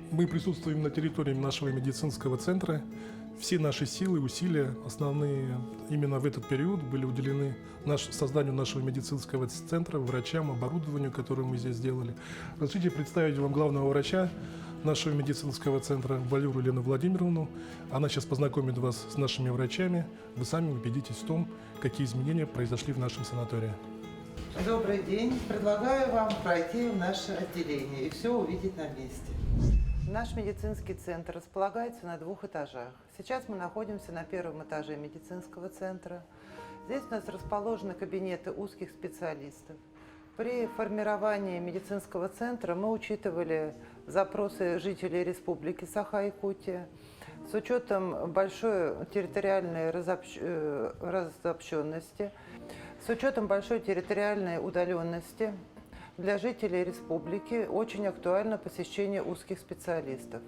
Мы присутствуем на территории нашего медицинского центра. Все наши силы, усилия, основные именно в этот период были уделены созданию нашего медицинского центра, врачам, оборудованию, которое мы здесь сделали. Разрешите представить вам главного врача нашего медицинского центра Валеру Елену Владимировну. Она сейчас познакомит вас с нашими врачами. Вы сами убедитесь в том, какие изменения произошли в нашем санатории. Добрый день. Предлагаю вам пройти в наше отделение и все увидеть на месте. Наш медицинский центр располагается на 2 этажах. Сейчас мы находимся на 1-м этаже медицинского центра. Здесь у нас расположены кабинеты узких специалистов. При формировании медицинского центра мы учитывали запросы жителей Республики Саха-Якутия. С учетом большой территориальной разобщенности, с учетом большой территориальной удаленности, для жителей республики очень актуально посещение узких специалистов.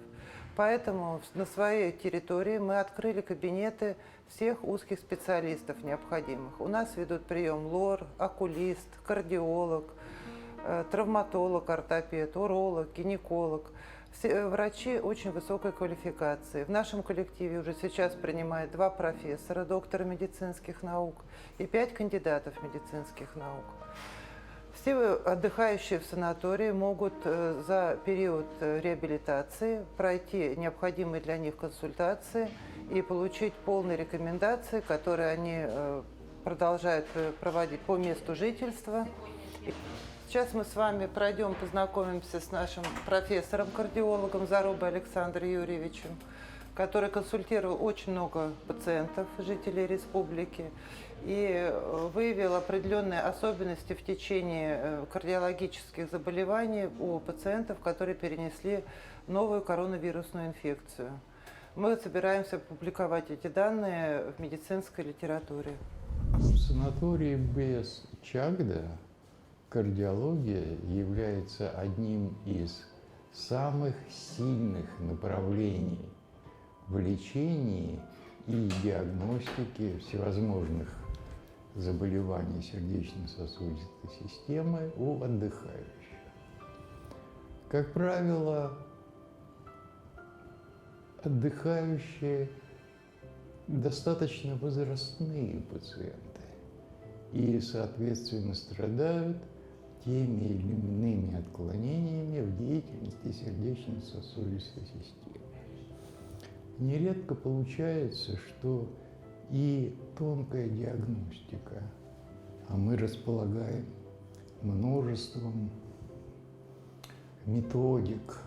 Поэтому на своей территории мы открыли кабинеты всех узких специалистов необходимых. У нас ведут прием лор, окулист, кардиолог, травматолог, ортопед, уролог, гинеколог. Все врачи очень высокой квалификации. В нашем коллективе уже сейчас принимает 2 профессора, доктора медицинских наук и 5 кандидатов медицинских наук. Все отдыхающие в санатории могут за период реабилитации пройти необходимые для них консультации и получить полные рекомендации, которые они продолжают проводить по месту жительства. Сейчас мы с вами пройдем, познакомимся с нашим профессором-кардиологом Зарубой Александром Юрьевичем, который консультировал очень много пациентов, жителей республики, и выявил определенные особенности в течение кардиологических заболеваний у пациентов, которые перенесли новую коронавирусную инфекцию. Мы собираемся публиковать эти данные в медицинской литературе. В санатории без Чагда кардиология является одним из самых сильных направлений в лечении и диагностике всевозможных заболеваний сердечно-сосудистой системы у отдыхающих. Как правило, отдыхающие достаточно возрастные пациенты и, соответственно, страдают теми или иными отклонениями в деятельности сердечно-сосудистой системы. Нередко получается, что и тонкая диагностика, а мы располагаем множеством методик,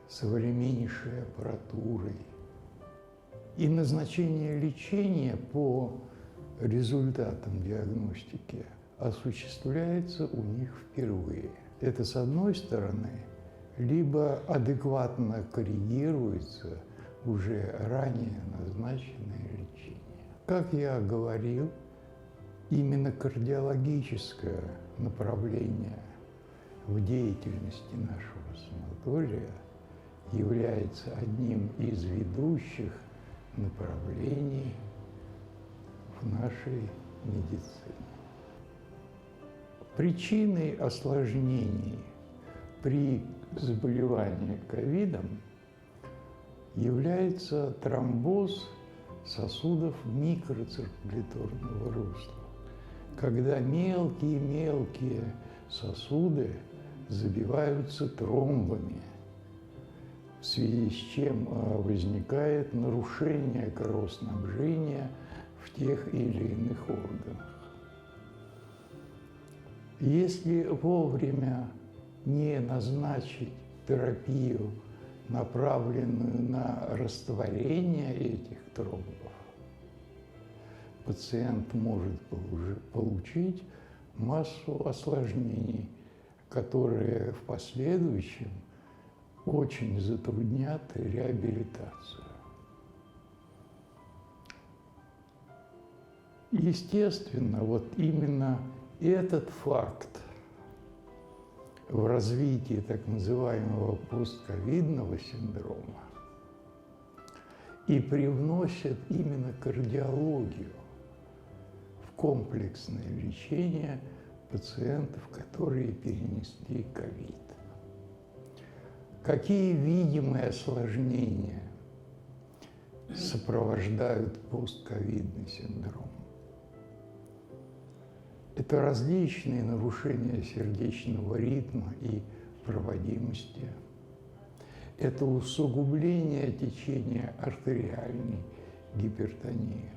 современнейшей аппаратурой, и назначение лечения по результатам диагностики осуществляется у них впервые. Это, с одной стороны, либо адекватно коррегируется уже ранее назначенное лечение. Как я говорил, именно кардиологическое направление в деятельности нашего санатория является одним из ведущих направлений в нашей медицине. Причиной осложнений при заболевании ковидом является тромбоз сосудов микроциркуляторного русла, когда мелкие сосуды забиваются тромбами, в связи с чем возникает нарушение кровоснабжения в тех или иных органах. Если вовремя не назначить терапию, направленную на растворение этих тромбов, пациент может получить массу осложнений, которые в последующем очень затруднят реабилитацию. Естественно, вот именно этот факт в развитии так называемого постковидного синдрома и привносят именно кардиологию в комплексное лечение пациентов, которые перенесли ковид. Какие видимые осложнения сопровождают постковидный синдром? Это различные нарушения сердечного ритма и проводимости. Это усугубление течения артериальной гипертонии,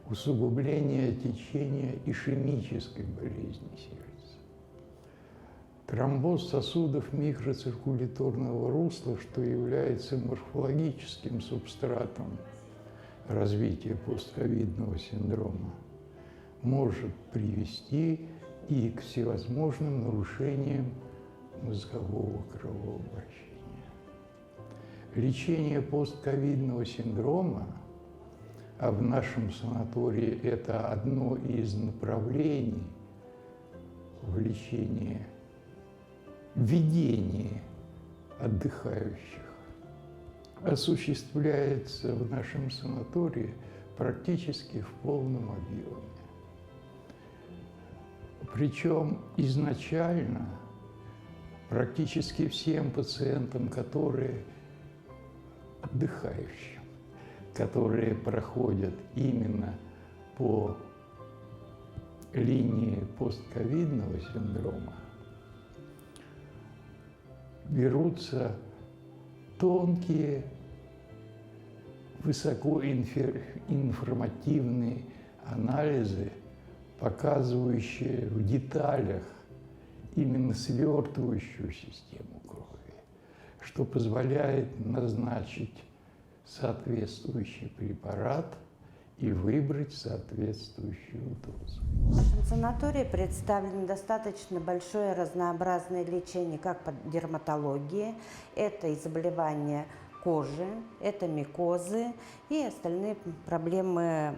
усугубление течения ишемической болезни сердца, тромбоз сосудов микроциркуляторного русла, что является морфологическим субстратом развития постковидного синдрома, может привести и к всевозможным нарушениям мозгового кровообращения. Лечение постковидного синдрома, а в нашем санатории это одно из направлений в лечении, ведении отдыхающих, осуществляется в нашем санатории практически в полном объеме. Причем изначально практически всем пациентам, которые отдыхающим, которые проходят именно по линии постковидного синдрома, берутся тонкие, высокоинформативные анализы, показывающие в деталях именно свертывающую систему крови, что позволяет назначить соответствующий препарат и выбрать соответствующую дозу. В нашем санатории представлено достаточно большое разнообразное лечение как по дерматологии, это и заболевания кожи, это микозы и остальные проблемы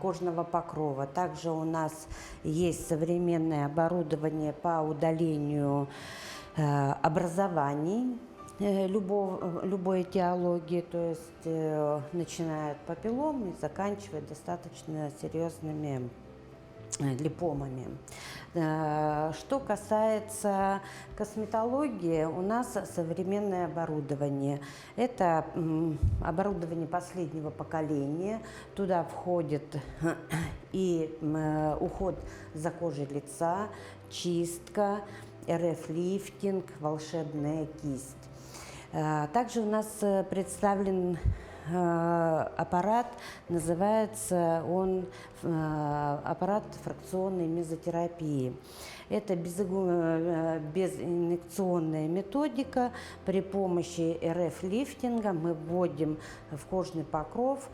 кожного покрова. Также у нас есть современное оборудование по удалению образований любой этиологии, то есть начиная от папиллом и заканчивая достаточно серьезными липомами. Что касается косметологии, у нас современное оборудование. Это оборудование последнего поколения. Туда входит и уход за кожей лица, чистка, РФ-лифтинг, волшебная кисть. Также у нас представлен аппарат, называется он аппарат фракционной мезотерапии. Это безинъекционная методика. При помощи РФ-лифтинга мы вводим в кожный покров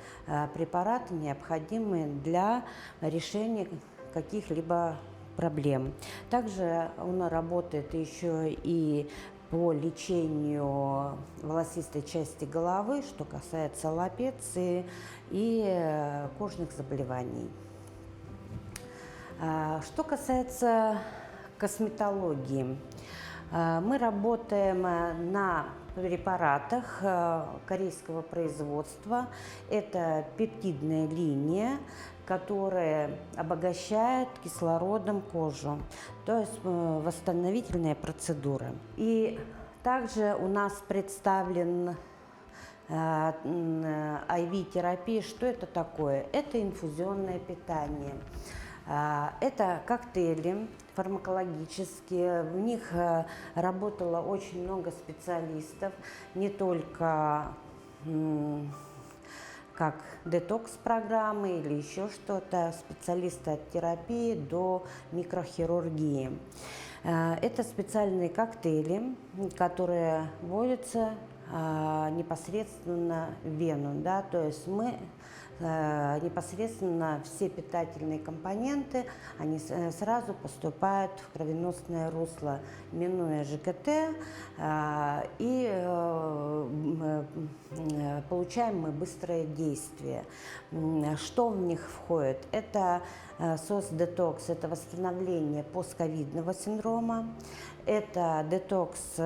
препараты, необходимые для решения каких-либо проблем. Также он работает еще и по лечению волосистой части головы, что касается лапеции и кожных заболеваний. Что касается косметологии, мы работаем на препаратах корейского производства. Это пептидная линия, которая обогащает кислородом кожу, то есть восстановительные процедуры. И также у нас представлен IV-терапия. Что это такое? Это инфузионное питание. Это коктейли фармакологические, в них работало очень много специалистов, не только как детокс-программы или еще что-то, специалисты от терапии до микрохирургии. Это специальные коктейли, которые вводятся непосредственно в вену, да, то есть мы непосредственно все питательные компоненты, они сразу поступают в кровеносное русло, минуя ЖКТ, и получаем мы быстрое действие. Что в них входит? Это СОС-детокс, это восстановление постковидного синдрома, Это детокс,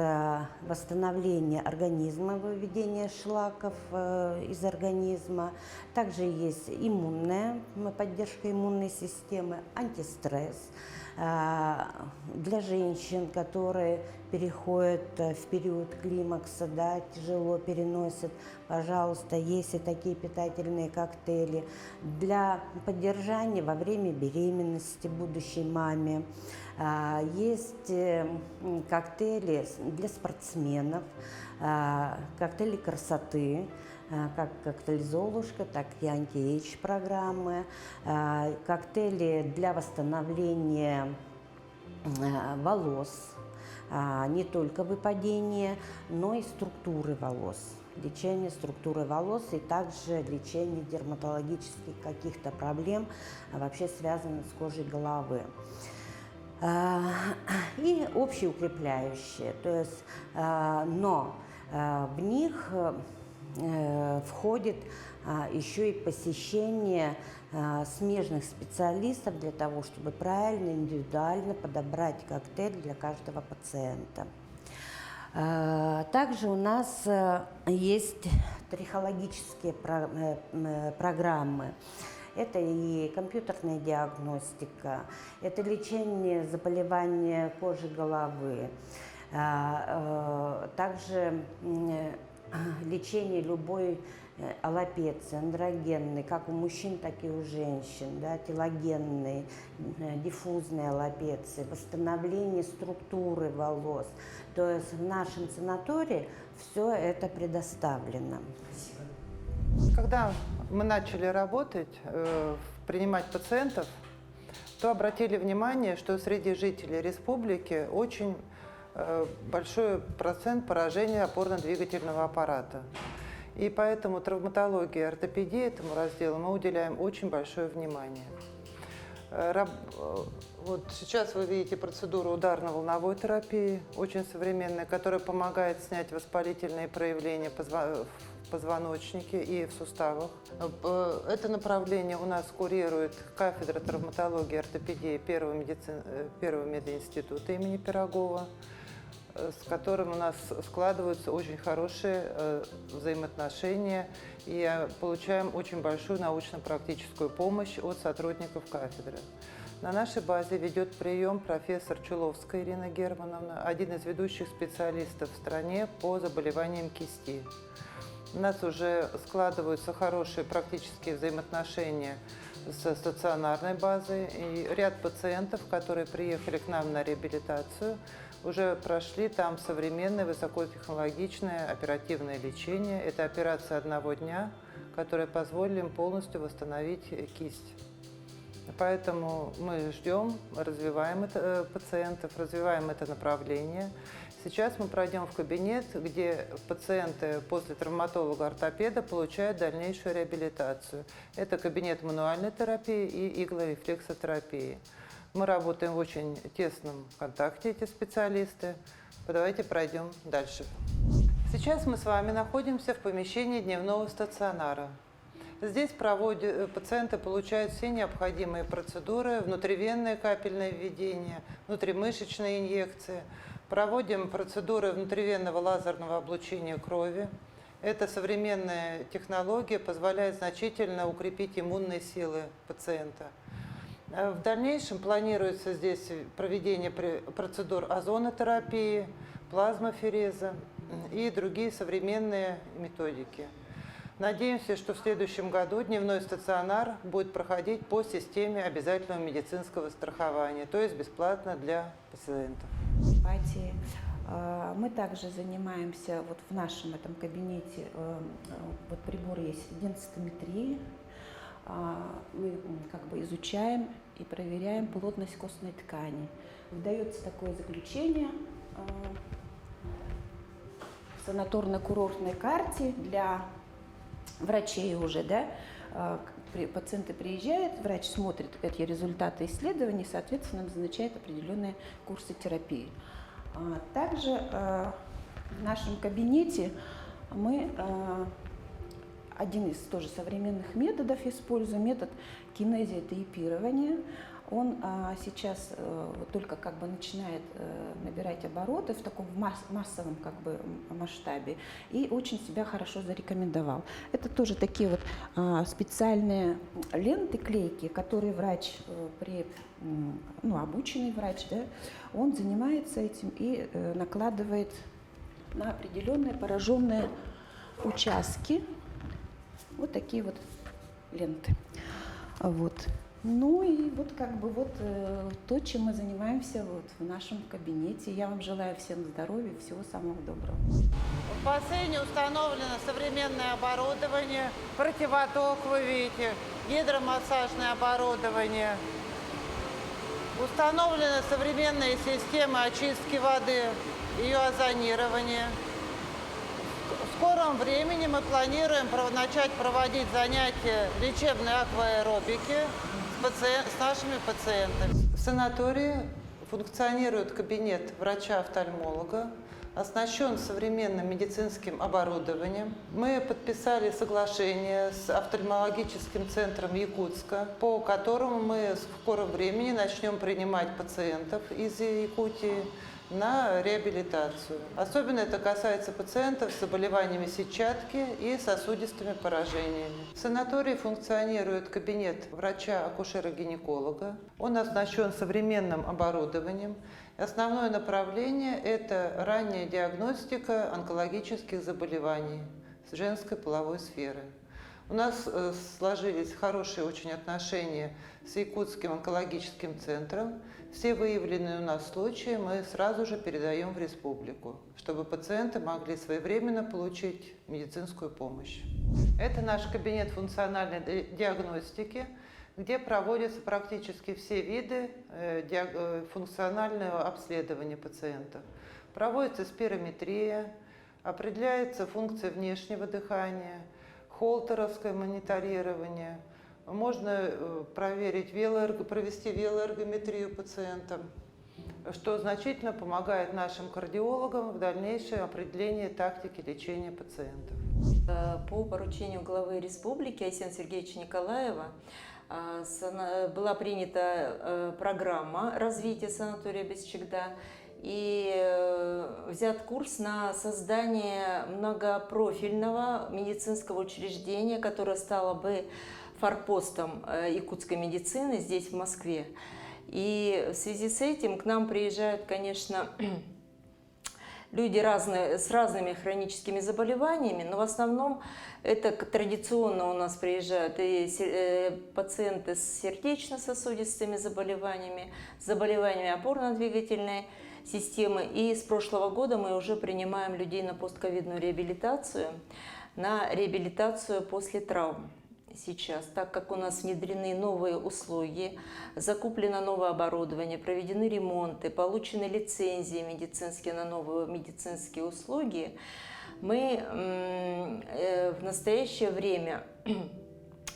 восстановление организма, выведение шлаков из организма. Также есть иммунная поддержка иммунной системы, антистресс. Для женщин, которые переходят в период климакса, да, тяжело переносят, пожалуйста, есть и такие питательные коктейли. Для поддержания во время беременности будущей маме. Есть коктейли для спортсменов, коктейли красоты, как коктейль «Золушка», так и анти-эйдж программы, коктейли для восстановления волос, не только выпадения, но и структуры волос. Лечение структуры волос и также лечение дерматологических каких-то проблем, вообще связанных с кожей головы. И общеукрепляющие, то есть, но в них входит еще и посещение смежных специалистов для того, чтобы правильно, индивидуально подобрать коктейль для каждого пациента. Также у нас есть трихологические программы. Это и компьютерная диагностика, это лечение заболевания кожи головы, также лечение любой аллопеции, андрогенной, как у мужчин, так и у женщин, да, телогенной, диффузной аллопеции, восстановление структуры волос. То есть в нашем санатории все это предоставлено. Когда мы начали работать, принимать пациентов, то обратили внимание, что среди жителей республики очень большой процент поражения опорно-двигательного аппарата. И поэтому травматологии и ортопедии этому разделу мы уделяем очень большое внимание. Вот сейчас вы видите процедуру ударно-волновой терапии, очень современная, которая помогает снять воспалительные проявления в позвоночнике и в суставах. Это направление у нас курирует кафедра травматологии и ортопедии Первого мединститута имени Пирогова, с которым у нас складываются очень хорошие взаимоотношения и получаем очень большую научно-практическую помощь от сотрудников кафедры. На нашей базе ведет прием профессор Чуловская Ирина Германовна, один из ведущих специалистов в стране по заболеваниям кисти. У нас уже складываются хорошие практические взаимоотношения с стационарной базой, и ряд пациентов, которые приехали к нам на реабилитацию, уже прошли там современное высокотехнологичное оперативное лечение. Это операция одного дня, которая позволила им полностью восстановить кисть. Поэтому мы ждем, развиваем пациентов, развиваем это направление. Сейчас мы пройдем в кабинет, где пациенты после травматолога-ортопеда получают дальнейшую реабилитацию. Это кабинет мануальной терапии и иглорефлексотерапии. Мы работаем в очень тесном контакте, эти специалисты. Давайте пройдем дальше. Сейчас мы с вами находимся в помещении дневного стационара. Здесь пациенты получают все необходимые процедуры, внутривенное капельное введение, внутримышечные инъекции. Проводим процедуры внутривенного лазерного облучения крови. Эта современная технология позволяет значительно укрепить иммунные силы пациента. В дальнейшем планируется здесь проведение процедур озонотерапии, плазмофереза и другие современные методики. Надеемся, что в следующем году дневной стационар будет проходить по системе обязательного медицинского страхования, то есть бесплатно для пациентов. Мы также занимаемся вот в нашем этом кабинете, вот прибор есть денситометрии. Мы как бы изучаем и проверяем плотность костной ткани. Выдается такое заключение в санаторно-курортной карте для врачей уже, да, пациенты приезжают, врач смотрит эти результаты исследований, соответственно, назначает определенные курсы терапии. Также в нашем кабинете мы один из тоже современных методов используем, метод кинезиотейпирования. он сейчас вот только как бы начинает набирать обороты в таком массовом как бы масштабе и очень себя хорошо зарекомендовал. Это тоже такие вот специальные ленты, клейки, которые врач, обученный врач, да, он занимается этим и накладывает на определенные пораженные участки вот такие вот ленты. Вот. Ну и вот как бы вот то, чем мы занимаемся вот в нашем кабинете. Я вам желаю всем здоровья, всего самого доброго. В бассейне установлено современное оборудование, противоток, вы видите, гидромассажное оборудование. Установлены современные системы очистки воды, ее озонирования. В скором времени мы планируем начать проводить занятия лечебной акваэробики с нашими пациентами. В санатории функционирует кабинет врача-офтальмолога, оснащен современным медицинским оборудованием. Мы подписали соглашение с офтальмологическим центром Якутска, по которому мы в скором времени начнем принимать пациентов из Якутии на реабилитацию. Особенно это касается пациентов с заболеваниями сетчатки и сосудистыми поражениями. В санатории функционирует кабинет врача-акушера-гинеколога. Он оснащен современным оборудованием. Основное направление – это ранняя диагностика онкологических заболеваний с женской половой сферы. У нас сложились хорошие очень отношения с Якутским онкологическим центром. Все выявленные у нас случаи мы сразу же передаем в республику, чтобы пациенты могли своевременно получить медицинскую помощь. Это наш кабинет функциональной диагностики, где проводятся практически все виды функционального обследования пациентов. Проводится спирометрия, определяется функция внешнего дыхания, холтеровское мониторирование. Можно провести велоэргометрию пациентам, что значительно помогает нашим кардиологам в дальнейшем определении тактики лечения пациентов. По поручению главы республики Айсена Сергеевича Николаева была принята программа развития санатория Бесчегда и взят курс на создание многопрофильного медицинского учреждения, которое стало бы форпостом якутской медицины здесь, в Москве. И в связи с этим к нам приезжают, конечно, люди с разными хроническими заболеваниями, но в основном это традиционно у нас приезжают и пациенты с сердечно-сосудистыми заболеваниями, с заболеваниями опорно-двигательной системы. И с прошлого года мы уже принимаем людей на постковидную реабилитацию, на реабилитацию после травм. Сейчас, так как у нас внедрены новые услуги, закуплено новое оборудование, проведены ремонты, получены лицензии медицинские на новые медицинские услуги, мы в настоящее время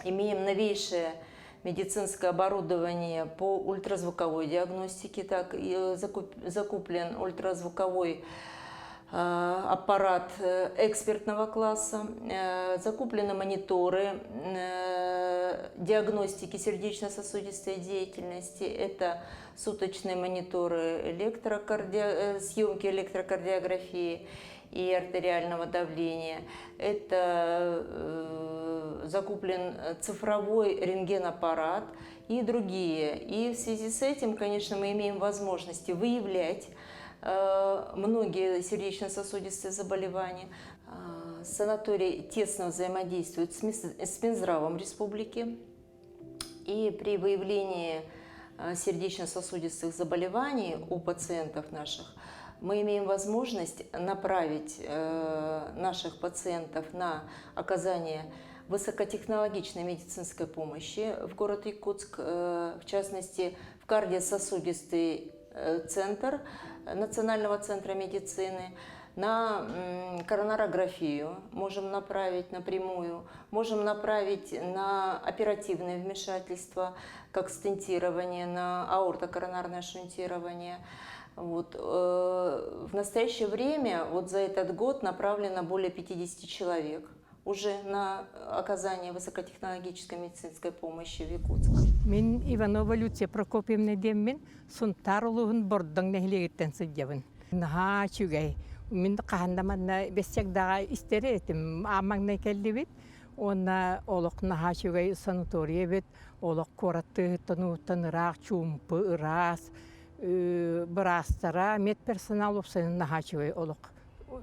имеем новейшее медицинское оборудование по ультразвуковой диагностике, так и закуплен ультразвуковой аппарат экспертного класса, закуплены мониторы диагностики сердечно-сосудистой деятельности. Это суточные мониторы съемки электрокардиографии и артериального давления. Это закуплен цифровой рентгенаппарат и другие. И в связи с этим, конечно, мы имеем возможности выявлять многие сердечно-сосудистые заболевания. Санаторий тесно взаимодействует с Минздравом республики. И при выявлении сердечно-сосудистых заболеваний у пациентов наших мы имеем возможность направить наших пациентов на оказание высокотехнологичной медицинской помощи в город Якутск, в частности, в кардиососудистый центр Национального центра медицины, на коронарографию можем направить напрямую, можем направить на оперативное вмешательство, как стентирование, на аортокоронарное шунтирование. Вот. В настоящее время, вот за этот год, направлено более 50 человек уже на оказание высокотехнологической медицинской помощи в Якутск. Мен Иванова Люция Прокопьевна деммен сунтар улуғын бордың нәхілегеттен сыдjабын. Наха чүгәй. Мен қағандаманна бәссәкдаға істері етім. Амаңна кәлді бет. Онна олық наха чүгәй санатория бет. Олық қораты тынуытынырақ, чумпы, ырас, бұрастара, медперсонал опсайын наха чүгәй олық.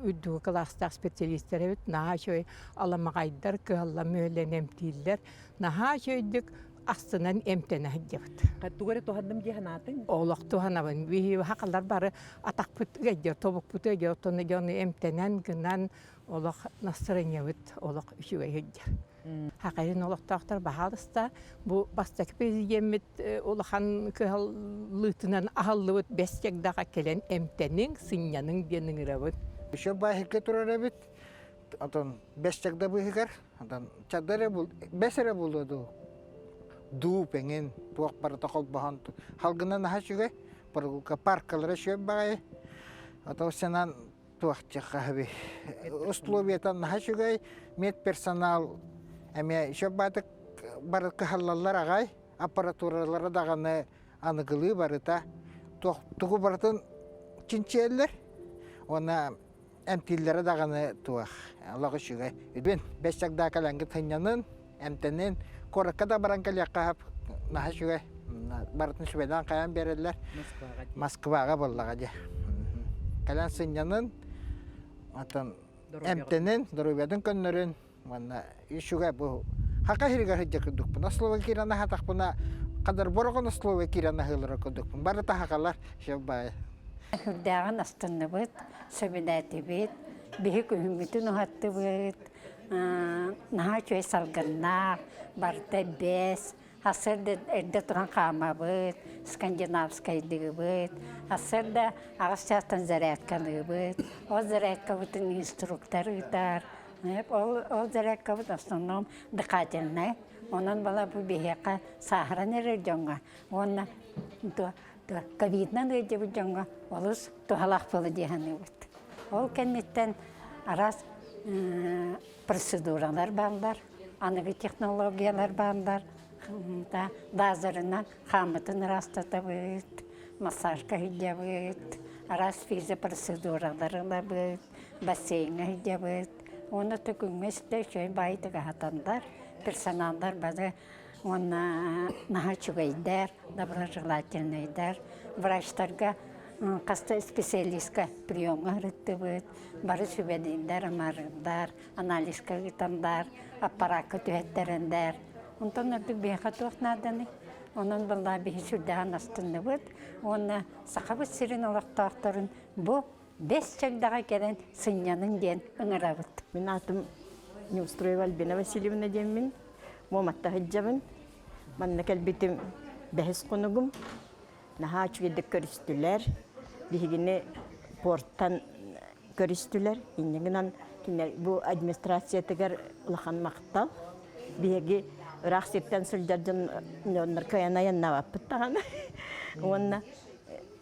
Үдді класстақ специалистері бет. Наха чүгәй аламағайдар, кығалла мөлен әмтейлер. Наха чүгәйдік астынан эмтене хәҗәбет. Каттугары тохандым диханатын. Олақ туханабын. Бихи хақалар бары атақ пүтгәҗә, тобук пүтгәҗә, тоны җаны эмтенен гынан олақ настроение бит, олақ үчүгә хәҗә. Хақайын олақ тақтар бахалыста бу бастак президент олахан кылытынан ахаллы бит бәстәк дага келен эмтенең сыньяның денең рәбит. Еще бахилке турары бит. Атон бәстәкдә быгар, атон чадары бул, бәсәре булды. Ду пенген туак протокол бахан халгына нахачуга паргука паркалары шөп багай атау сенан туак чахаби условиятан нахачуга медперсонал эме шөп батык барык халлалар агай аппаратуралары даганы аныгылы барыта тугу бартын чинчеллер она эмтиллери даганы туак Аллага шүгай бен бәшчакда калангы тынянын эмтенен Коракада баранкалякка нахашуга бартын шүбедан каян берелер Москвага боллага же. Калан сынянын атын эмтенен дорубядын көннөрүн мана ишуга бу хака хирга хыжжакдык бу Словакияна хатак буна кадар боргон Словакияна хылыр кодук бары тахакалар шабай. Хүрдаган астанны бит сөбедәти бит бихик үмүтүн хатты бит нахачуй салганнар барта бес асырда эрде туран кама бит скандинавская диги бит асырда агастан зарядканы бит о зарядка бит инструктор битар о зарядка бит основном дыхательная онан бала бу бихека сахараны режонга онна то ковиднан режонга олус тухалак болу диханы бит ол кеннеттен арас процедуралар барлар, аныгы технологиялар барлар, дазырынан хамытын растата бит, массажка хидя бит, арас физа процедуралары бит, бассейнга хидя бит. Оны түкүнгесте шөй байтыга хатандар, персоналдар базы, оны нахачугайдар, доброжелательныйдар, врачтарга каста специалистка приемга рытты бит, бары сүбединдар, амарындар, анализка гитандар, аппаратка түһеттерендер. Онтон өрдүк бейха туохнаданы, онон балла бейхи сүрдәган астынды бит, оны сақабыт сирин олақтақтарын бу 5 чагдага келен сыньянын ден ыңырабыт. Мен атым Неустроева Альбина Васильевна деммин, моматта хыджабын, манна кәлбитим бәхис қонугум, наха чугедік көрістілер, бігіне порттан көрістілер, иннегінан бұл администрация тегер ұлақан мақтал, бігі ұрақ сектен сүлдерден онлар көянаyan наваппыттаған. Онна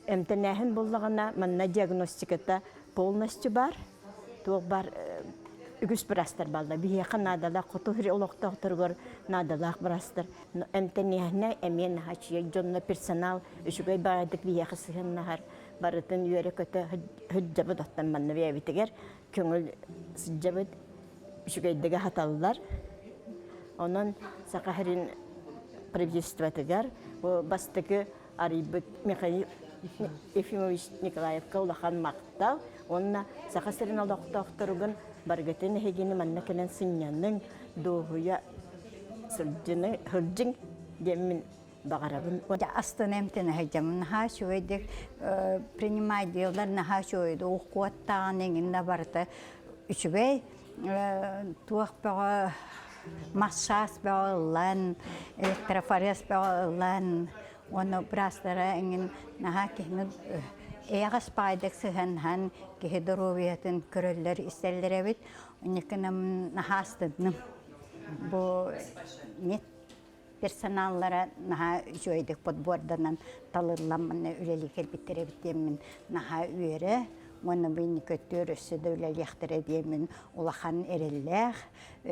әмтенәхін болдағана манна диагностиката полностью бар, тоқ бар үгіс бірастар балда. Бігеқі надалақ, құтығыры олықтақтырғыр надалақ бірастар. Әмтенәхіне әмен хачия жонна персонал үшігай бағадық бігеқі сығыннағар. Барытын үйері көті хүджабыд оттан манна бейбітігер. Көңіл сүджабыд үшігайдігі хаталылар. Онын сақахырын правительстватығар. Бастығы арибыт Михаил Ефимович Николаевка улахан мақтал. Онына сақасырын олықтақтырығын баргатын хегені манна кәлен сыньянның доғуя сылжыны хыржың демін бағарабын. Астын әмтені хәжамын наха шөйдік принимай дейлер наха шөйді оқуаттаған еңінна барды. Үшібей туақ бағы массаж бағы ұлан, электрофорез бағы ұлан, оны бірастары әңін наха кені Эягас пайдак сыхан кеhe доровиятын көрөллөр истеллер эбит. Онекенем нахастыдным. Бу нет персоналлара наха жойдык подборданан талырламаны үлелик элбиттер эбитемин наха үйөрө. Оны бини көттөр өссөдө үлеликтер эдемин улахан эреллер.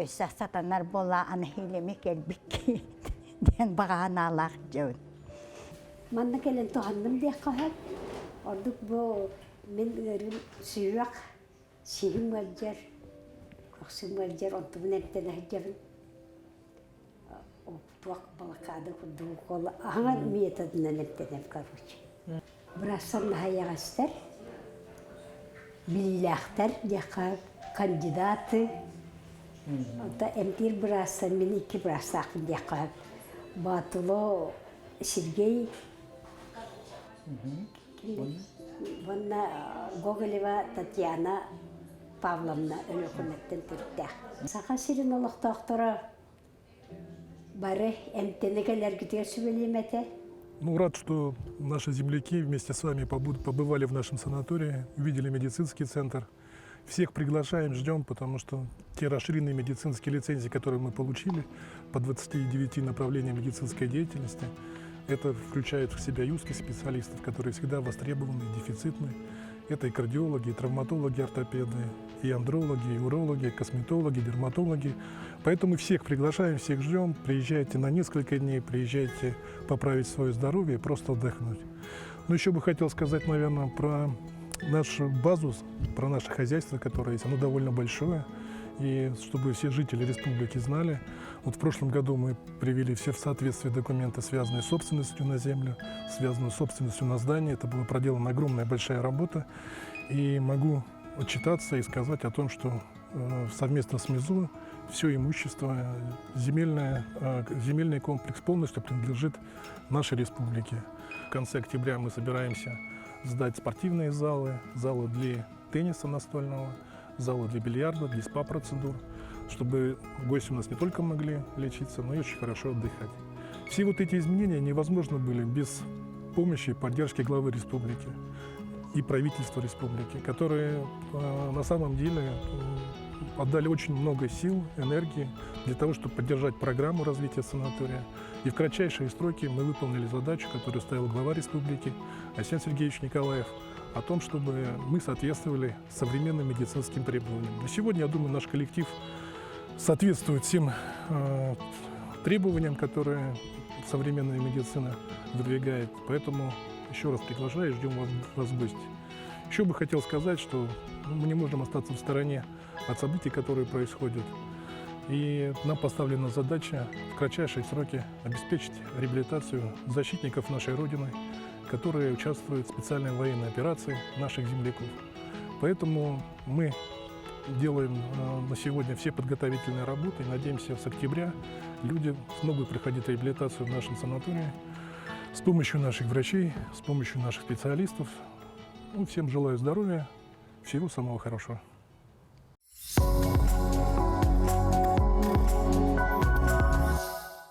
Сатанар бола аны хилеми келбик. ден бағаны алақ жауын. Манна келен тоғандым дек қағат. Ордық бұл мен өрін сүйірақ, сүйім әлжер, қоқсым әлжер, онтымын әмтен әжевін. Туақ балақады құдығы қолы. Аған методынан әмтен әм қаруч. Бірасан нағаяғастар, біліләқтар, деқа кандидаты. Ота әмтер бірасан, мен 2 бірасақын деқа. Батылы Сергей, Ванна Гоголева Татьяна Павловна өлөкүнөттен түрттәк. Сақа сирин олықтақтыра бары әмтенегелер күтер сөйлемете. Ну, рад, что наши земляки вместе с вами побывали в нашем санатории, увидели медицинский центр. Всех приглашаем, ждем, потому что те расширенные медицинские лицензии, которые мы получили по 29 направлениям медицинской деятельности, это включает в себя и узких специалистов, которые всегда востребованы, дефицитны. Это и кардиологи, и травматологи, ортопеды, и андрологи, и урологи, и косметологи, и дерматологи. Поэтому всех приглашаем, всех ждем. Приезжайте на несколько дней, приезжайте поправить свое здоровье и просто отдохнуть. Но еще бы хотел сказать, наверное, про нашу базу, про наше хозяйство, которое есть. Оно довольно большое. И чтобы все жители республики знали, вот в прошлом году мы привели все в соответствие документы, связанные с собственностью на землю, связанные с собственностью на здание. Это была проделана огромная большая работа. И могу отчитаться и сказать о том, что совместно с МИЗУ все имущество, земельный комплекс полностью принадлежит нашей республике. В конце октября мы собираемся сдать спортивные залы, залы для тенниса настольного, залы для бильярда, для СПА-процедур, чтобы гости у нас не только могли лечиться, но и очень хорошо отдыхать. Все вот эти изменения невозможны были без помощи и поддержки главы республики и правительства республики, которые на самом деле отдали очень много сил, энергии для того, чтобы поддержать программу развития санатория. И в кратчайшие сроки мы выполнили задачу, которую ставил глава республики Айсен Сергеевич Николаев, о том, чтобы мы соответствовали современным медицинским требованиям. На сегодня, я думаю, наш коллектив соответствует всем требованиям, которые современная медицина выдвигает. Поэтому еще раз приглашаю и ждем вас в гости. Еще бы хотел сказать, что мы не можем остаться в стороне от событий, которые происходят. И нам поставлена задача в кратчайшие сроки обеспечить реабилитацию защитников нашей Родины, которые участвуют в специальной военной операции наших земляков. Поэтому мы делаем на сегодня все подготовительные работы и надеемся, с октября люди смогут проходить реабилитацию в нашем санатории с помощью наших врачей, с помощью наших специалистов. Всем желаю здоровья, всего самого хорошего.